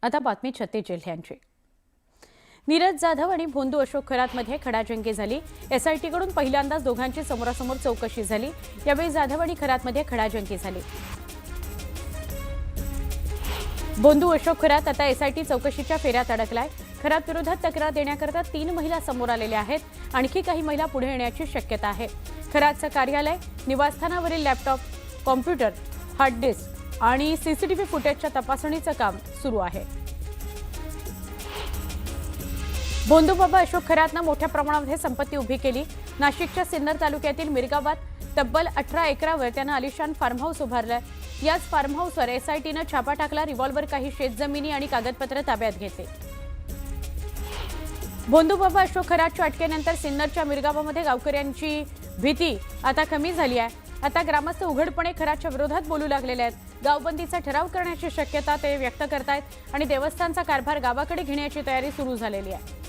आता बातमी छत्तीस जिल्ह्यांची। नीरज जाधव आणि भोंदू अशोक खरातमध्ये खडाजंगी झाली। एसआयटी कडून पहिल्यांदाच दोघांची समोरासमोर चौकशी झाली। यावेळी जाधव आणि खरातमध्ये खडाजंगी झाली। भोंदू अशोक खरात आता एसआयटी चौकशीच्या फेऱ्यात अडकलाय। खरात विरोधात तक्रार देण्याकरता 3 महिला समोर आलेल्या आहेत। आणखी काही महिला पुढे येण्याची शक्यता आहे। खरातचं कार्यालय, निवासस्थानावरील लॅपटॉप, कॉम्प्युटर, हार्ड डिस्क आणि सीसीटीव्ही फुटेजच्या तपासणीचं काम सुरू आहे। भोंदू बाबा अशोक खरातनं मोठ्या प्रमाणामध्ये संपत्ती उभी केली। नाशिकच्या सिन्नर तालुक्यातील मिरगावात तब्बल 18 एकरावर त्यानं आलिशान फार्म हाऊस उभारलं। याच फार्म हाऊसवर एसआयटीनं छापा टाकला। रिव्हॉल्वर, काही शेतजमिनी आणि कागदपत्र ताब्यात घेतले। भोंदू बाबा अशोक खरातच्या अटकेनंतर सिन्नरच्या मिरगावामध्ये गावकऱ्यांची भीती आता कमी झाली आहे। आता ग्रामस्थ उघडपणे खरातच्या विरोधात बोलू लागलेले आहेत। गावबंदीचा ठराव करण्याची शक्यता ते व्यक्त करतायत आणि देवस्थानचा कारभार गावाकडे घेण्याची तयारी सुरू झालेली आहे।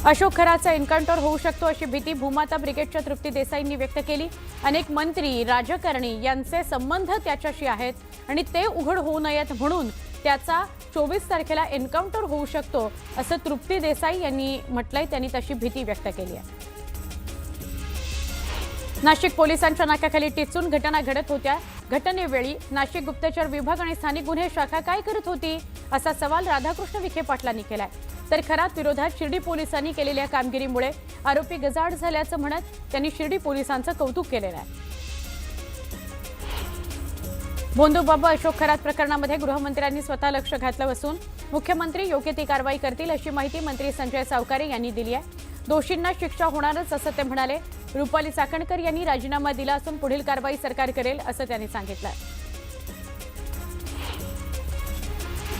अशोक खरातचा एन्काउंटर होऊ शकतो अशी भीती भूमाता ब्रिगेडच्या तृप्ती देसाईंनी व्यक्त केली। अनेक मंत्री, राजकारणी यांचे संबंध त्याच्याशी आहेत आणि ते उघड होऊ नयेत म्हणून त्याचा 24 तारखेला एन्काउंटर होऊ शकतो असं तृप्ती देसाई यांनी म्हटलंय। त्यांनी तशी भीती व्यक्त केली आहे। नाशिक पोलिसांच्या नाक्याखाली टिचून घटना घडत होत्या। घटनेवेळी नाशिक गुप्तचर विभाग आणि स्थानिक गुन्हे शाखा काय करत होती असा सवाल राधाकृष्ण विखे पाटलांनी केलाय। तर खरात विरोधात शिर्डी पोलिसांनी केलेल्या कामगिरीमुळे आरोपी गजाआड झाल्याचं म्हणत त्यांनी शिर्डी पोलिसांचं कौतुक केलेलं आहे। भोंदू बाबा अशोक खरात प्रकरणामध्ये गृहमंत्र्यांनी स्वतः लक्ष घातलं असून मुख्यमंत्री योग्य ती कारवाई करतील अशी माहिती मंत्री संजय सावकारे यांनी दिली आहे। दोषींना शिक्षा होणारच असं ते म्हणाले। रुपाली चाकणकर यांनी राजीनामा दिला असून पुढील कारवाई सरकार करेल असं त्यांनी सांगितलं।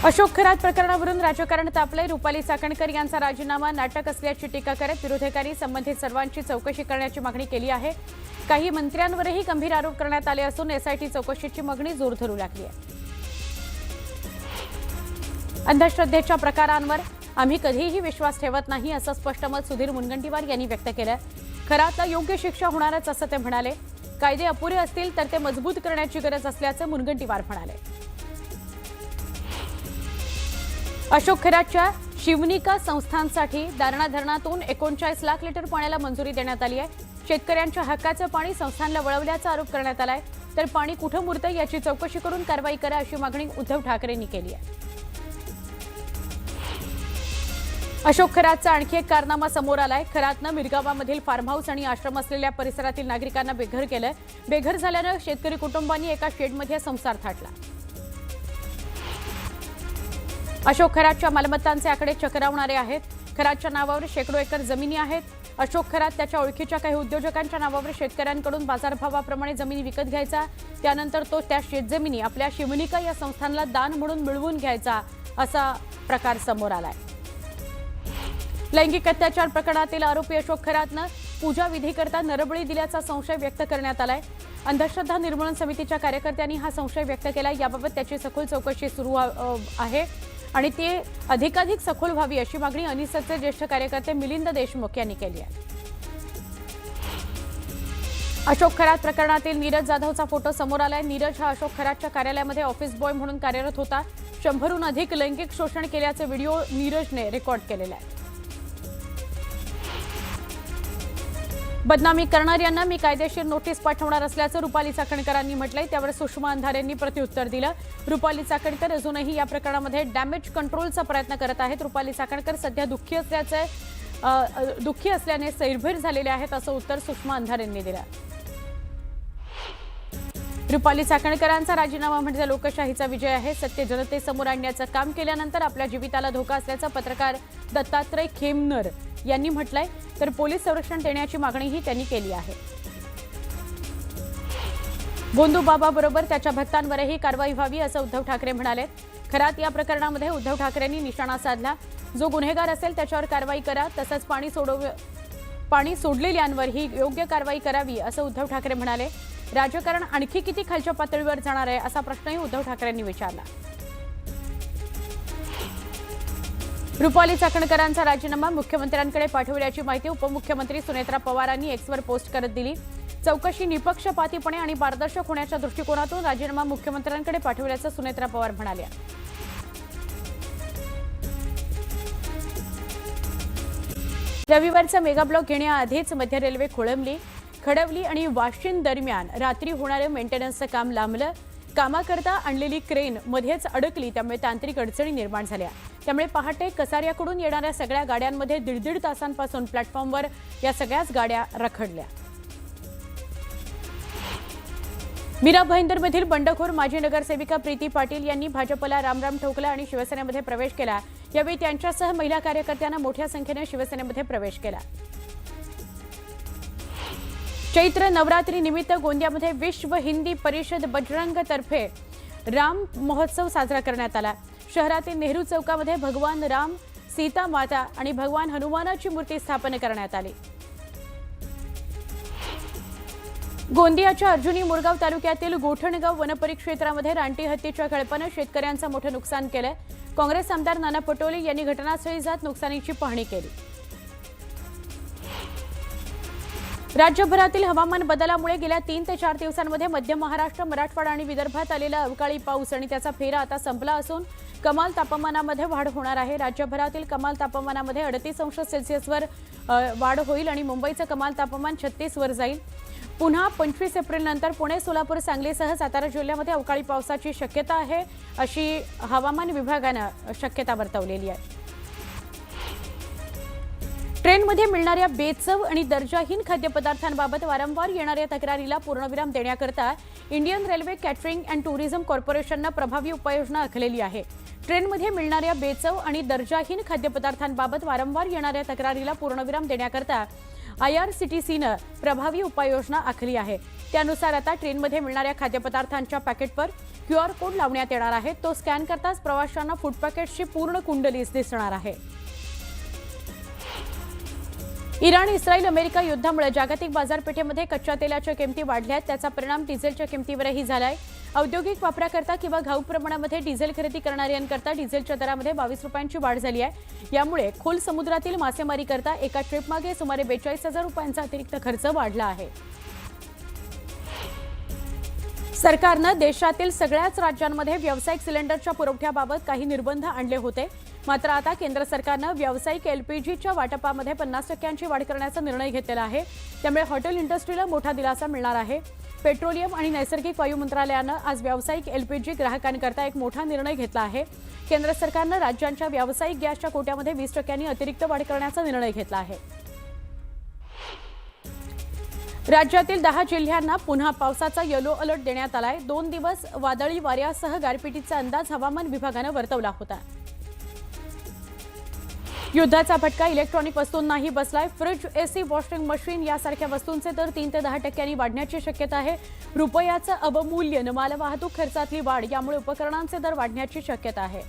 अशोक खरात प्रकरणावरून राजकारण तापलंय। रुपाली चाकणकर यांचा राजीनामा नाटक असल्याची टीका करत विरोधकांनी संबंधित सर्वांची चौकशी करण्याची मागणी केली आहे। काही मंत्र्यांवरही गंभीर आरोप करण्यात आले असून एसआयटी चौकशीची मागणी जोर धरू लागली आहे। अंधश्रद्धेच्या प्रकारांवर आम्ही कधीही विश्वास ठेवत नाही असं स्पष्ट मत सुधीर मुनगंटीवार यांनी व्यक्त केलं। खरातला योग्य शिक्षा होणारच असं ते म्हणाले। कायदे अपुरे असतील तर ते मजबूत करण्याची गरज असल्याचं मुनगंटीवार म्हणाले। अशोक खरातच्या शिवनिका संस्थांसाठी दारणा धरणातून 39 लाख लिटर पाण्याला मंजुरी देण्यात आली आहे। शेतकऱ्यांच्या हक्काचं पाणी संस्थांना वळवल्याचा आरोप करण्यात आलाय। तर पाणी कुठं मुरतंय याची चौकशी करून कारवाई करा अशी मागणी उद्धव ठाकरेंनी केली आहे। अशोक खरातचा आणखी एक कारनामा समोर आलाय। खरातनं मिरगावामधील फार्म हाऊस आणि आश्रम असलेल्या परिसरातील नागरिकांना बेघर केलंय। बेघर झाल्यानं शेतकरी कुटुंबांनी एका शेडमध्ये संसार थाटला। अशोक खरातच्या मालमत्तांचे आकडे चक्रावणारे आहेत। खरातच्या नावावर शेकडो एकर जमिनी आहेत। अशोक खरात त्याच्या ओळखीच्या काही उद्योजकांच्या नावावर शेतकऱ्यांकडून बाजारभावाप्रमाणे जमिनी विकत घ्यायचा। त्यानंतर तो त्या शेतजमिनी आपल्या शिवनिका या संस्थांना दान म्हणून मिळवून घ्यायचा असा प्रकार समोर आलाय। लैंगिक अत्याचार प्रकरणातील आरोपी अशोक खरातनं पूजा विधीकरता नरबळी दिल्याचा संशय व्यक्त करण्यात आलाय। अंधश्रद्धा निर्मूलन समितीच्या कार्यकर्त्यांनी हा संशय व्यक्त केला। याबाबत त्याची सखोल चौकशी सुरू आहे आणि ती अधिकाधिक सखोल व्हावी अशी मागणी अनिसचे ज्येष्ठ कार्यकर्ते मिलिंद देशमुख यांनी केली आहे। अशोक खरात प्रकरणातील नीरज जाधवचा फोटो समोर आलाय। नीरज हा अशोक खरातच्या कार्यालयामध्ये ऑफिस बॉय म्हणून कार्यरत होता। 100हून अधिक लैंगिक शोषण केल्याचे व्हिडिओ नीरजने रेकॉर्ड केलेला आहे। बदनामी करणाऱ्यांना मी कायदेशीर नोटीस पाठवणार असल्याचं रुपाली चाकणकरांनी म्हटलंय। त्यावर सुषमा अंधारेंनी प्रत्युत्तर दिलं। रुपाली चाकणकर अजूनही या प्रकरणामध्ये डॅमेज कंट्रोलचा प्रयत्न करत आहेत। रुपाली चाकणकर सध्या दुःखी असल्याने सैरभैर झालेले आहेत असं उत्तर सुषमा अंधारेंनी दिलं। रुपाली चाकणकरांचा राजीनामा म्हणजे लोकशाहीचा विजय आहे। सत्य जनतेसमोर आणण्याचं काम केल्यानंतर आपल्या जीविताला धोका असल्याचं पत्रकार दत्तात्रय खेमनर यांनी म्हटलंय। तर पोलीस संरक्षण देण्याची मागणीही त्यांनी केली आहे। भोंदू बाबा बरोबर त्याच्या भक्तांवरही कारवाई व्हावी असं उद्धव ठाकरे म्हणाले। खरात या प्रकरणामध्ये उद्धव ठाकरेंनी निशाणा साधला। जो गुन्हेगार असेल त्याच्यावर कारवाई करा, तसंच पाणी सोडलेल्यांवरही योग्य कारवाई करावी असं उद्धव ठाकरे म्हणाले। राजकारण आणखी किती खालच्या पातळीवर जाणार आहे असा प्रश्नही उद्धव ठाकरेंनी विचारला। रुपाली चाकणकरांचा राजीनामा मुख्यमंत्र्यांकडे पाठवल्याची माहिती उपमुख्यमंत्री सुनेत्रा पवारांनी एक्सवर पोस्ट करत दिली। चौकशी निपक्षपातीपणे आणि पारदर्शक होण्याच्या दृष्टिकोनातून राजीनामा मुख्यमंत्र्यांकडे पाठवल्याचं सुनेत्रा पवार म्हणाल्या. रविवारचा मेगा ब्लॉक घेण्याआधीच मध्य रेल्वे खोळंबली. खडवली आणि वाशिम दरम्यान रात्री होणारे मेंटेनन्सचं काम लांबलं. कामाकरता आणलेली क्रेन मध्येच अडकली, त्यामुळे तांत्रिक अडचणी निर्माण झाल्या. त्यामुळे पहाटे कसाऱ्याकडून येणाऱ्या सगळ्या गाड्यांमध्ये दीड तासांपासून प्लॅटफॉर्मवर या सगळ्याच गाड्या रखडल्या. मीरा भाईंदरमधील बंडखोर माजी नगरसेविका प्रीती पाटील यांनी भाजपला रामराम ठोकला आणि शिवसेनेमध्ये प्रवेश केला. यावेळी त्यांच्यासह महिला कार्यकर्त्यांना मोठ्या संख्येने शिवसेनेमध्ये प्रवेश केला. चैत्र नवरात्री निमित्त गोंदियामध्ये विश्व हिंदी परिषद बजरंगतर्फे राम महोत्सव साजरा करण्यात आला. शहरातील नेहरू चौकामध्ये भगवान राम, सीता माता आणि भगवान हनुमानाची मूर्ती स्थापन करण्यात आली. गोंदियाच्या अर्जुनी मुरगाव तालुक्यातील गोठणगाव वनपरिक्षेत्रामध्ये रानटी हत्तीच्या कळपानं शेतकऱ्यांचं मोठं नुकसान केलंय. काँग्रेस आमदार नाना पटोले यांनी घटनास्थळी जात नुकसानीची पाहणी केली. राज्यभरातील हवामान बदलामुळे गेल्या 3 ते 4 दिवसांमध्ये मध्य महाराष्ट्र, मराठवाडा आणि विदर्भात आलेला अवकाळी पाऊस आणि त्याचा फेरा आता संपला असून कमाल तापमानामध्ये वाढ होणार आहे. राज्यभरातील कमाल तापमानामध्ये 38 अंश सेल्सिअसवर वाढ होईल आणि मुंबईचं कमाल तापमान 36 वर जाईल. पुन्हा 25 एप्रिलनंतर पुणे, सोलापूर, सांगलीसह सातारा जिल्ह्यामध्ये अवकाळी पावसाची शक्यता आहे, अशी हवामान विभागानं शक्यता वर्तवलेली आहे. ट्रेनमध्ये मिळणाऱ्या बेचव आणि दर्जाहीन खाद्यपदार्थांबाबत वारंवार येणाऱ्या तक्रारीला पूर्णविराम देण्याकरता Indian railway catering and tourism कॉर्पोरेशननं प्रभावी उपाययोजना आखलेली आहे. ट्रेनमध्ये मिळणाऱ्या बेचव आणि दर्जाहीन खाद्यपदार्थांबाबत वारंवार येणाऱ्या तक्रारीला पूर्णविराम देण्याकरता IRCTCनं प्रभावी उपाययोजना आखली आहे. त्यानुसार आता ट्रेनमध्ये मिळणाऱ्या खाद्यपदार्थांच्या पॅकेटवर QR कोड लावण्यात येणार आहे. तो स्कॅन करताच प्रवाशांना फूड पॅकेटची पूर्ण कुंडलीच दिसणार आहे. इराण, इस्रायल, अमेरिका युद्धामुळे जागतिक बाजारपेठेमध्ये कच्च्या तेलाच्या किमती वाढल्या आहेत. त्याचा परिणाम डिझेलच्या किमतीवरही झालाय. औद्योगिक वापराकरता किंवा घाऊक प्रमाणामध्ये डिझेल खरेदी करणाऱ्यांकरता डिझेलच्या दरामध्ये 22 रुपयांची वाढ झाली आहे. यामुळे खोल समुद्रातील मासेमारीकरता एका ट्रिपमागे सुमारे 42,000 रुपयांचा अतिरिक्त खर्च वाढला आहे. सरकारनं देशातील सगळ्याच राज्यांमध्ये व्यावसायिक सिलेंडरच्या पुरवठ्याबाबत काही निर्बंध आणले होते. मात्र आता केंद्र सरकारनं व्यावसायिक LPGच्या वाटपामध्ये 50% वाढ करण्याचा निर्णय घेतलेला आहे. त्यामुळे हॉटेल इंडस्ट्रीला मोठा दिलासा मिळणार आहे. पेट्रोलियम आणि नैसर्गिक वायू मंत्रालयानं आज व्यावसायिक LPG ग्राहकांकरता एक मोठा निर्णय घेतला आहे. केंद्र सरकारनं राज्यांच्या व्यावसायिक गॅसच्या कोट्यामध्ये 20% अतिरिक्त वाढ करण्याचा निर्णय घेतला आहे. राज्यातील 10 जिल्ह्यांना पुन्हा पावसाचा येलो अलर्ट देण्यात आलाय. 2 दिवस वादळी वाऱ्यासह गारपिटीचा अंदाज हवामान विभागानं वर्तवला होता. युद्धाचा फटका इलेक्ट्रॉनिक वस्तूंनाही बसलाय. फ्रिज, AC, वॉशिंग मशीन यासारख्या वस्तूंचे दर 3 ते 10% वाढण्याची शक्यता आहे. रुपयाचं अवमूल्यन, मालवाहतूक खर्चातली वाढ यामुळे उपकरणांचे दर वाढण्याची शक्यता आहे.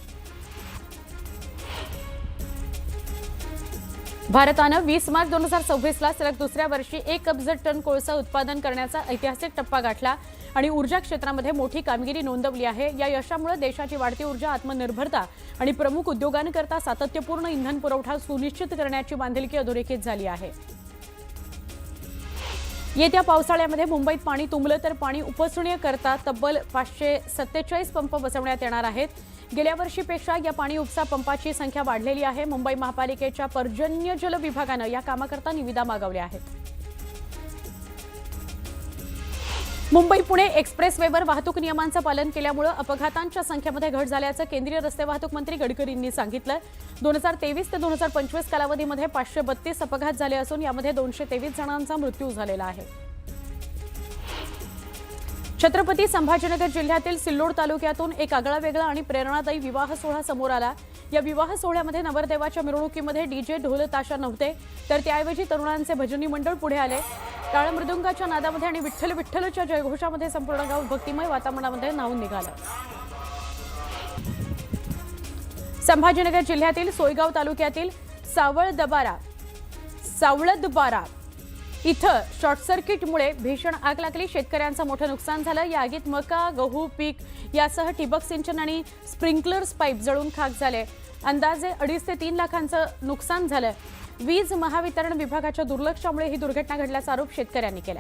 भारतानं 20 मार्च 2026ला सलग दुसऱ्या वर्षी 1 अब्ज टन कोळसा उत्पादन करण्याचा ऐतिहासिक टप्पा गाठला आणि ऊर्जा क्षेत्रामध्ये मोठी कामगिरी नोंदवली आहे. या यशामुळे देशाची वाढती ऊर्जा आत्मनिर्भरता आणि प्रमुख उद्योगांकरता सातत्यपूर्ण इंधन पुरवठा सुनिश्चित करण्याची बांधिलकी अधोरेखित झाली आहे. येत्या पावसाळ्यामध्ये मुंबईत पाणी तुंबलं तर पाणी उपसण्याकरता तब्बल 547 पंप बसवण्यात येणार आहेत. गेल्या वर्षीपेक्षा या पाणी उपसा पंपाची संख्या वाढलेली आहे. मुंबई महापालिकेच्या पर्जन्य जल विभागानं या कामाकरता निविदा मागवल्या आहेत. मुंबई पुणे एक्सप्रेसवेवर वाहतूक नियमांचं पालन केल्यामुळे अपघातांच्या संख्येमध्ये घट झाल्याचं केंद्रीय रस्ते वाहतूक मंत्री गडकरींनी सांगितलं. 2023 ते 2025 कालावधीमध्ये 532 अपघात झाले असून यामध्ये 223 जणांचा मृत्यू झालेला आहे. छत्रपती संभाजीनगर जिल्ह्यातील सिल्लोड तालुक्यातून एक आगळावेगळा आणि प्रेरणादायी विवाह सोहळा समोर आला. या विवाह सोहळ्यामध्ये नवरदेवाच्या मिरवणुकीमध्ये DJ, ढोल, ताशा नव्हते, तर त्याऐवजी तरुणांचे भजनी मंडळ पुढे आले. टाळ मृदुंगाच्या नादामध्ये आणि विठ्ठल विठ्ठलच्या जयघोषामध्ये संपूर्ण गाव भक्तिमय वातावरणामध्ये न्हाऊन निघालं. संभाजीनगर जिल्ह्यातील सोयगाव तालुक्यातील सावळदबारा इथं शॉर्ट सर्किटमुळे भीषण आग लागली. शेतकऱ्यांचं मोठं नुकसान झालं. या आगीत मका, गहू पीक यासह ठिबक सिंचन आणि स्प्रिंकलर्स पाईप जळून खाक झाले. अंदाजे 2.5 ते 3 लाखांचं नुकसान झालं. वीज महावितरण विभागाच्या दुर्लक्षामुळे ही दुर्घटना घडल्याचा आरोप शेतकऱ्यांनी केला.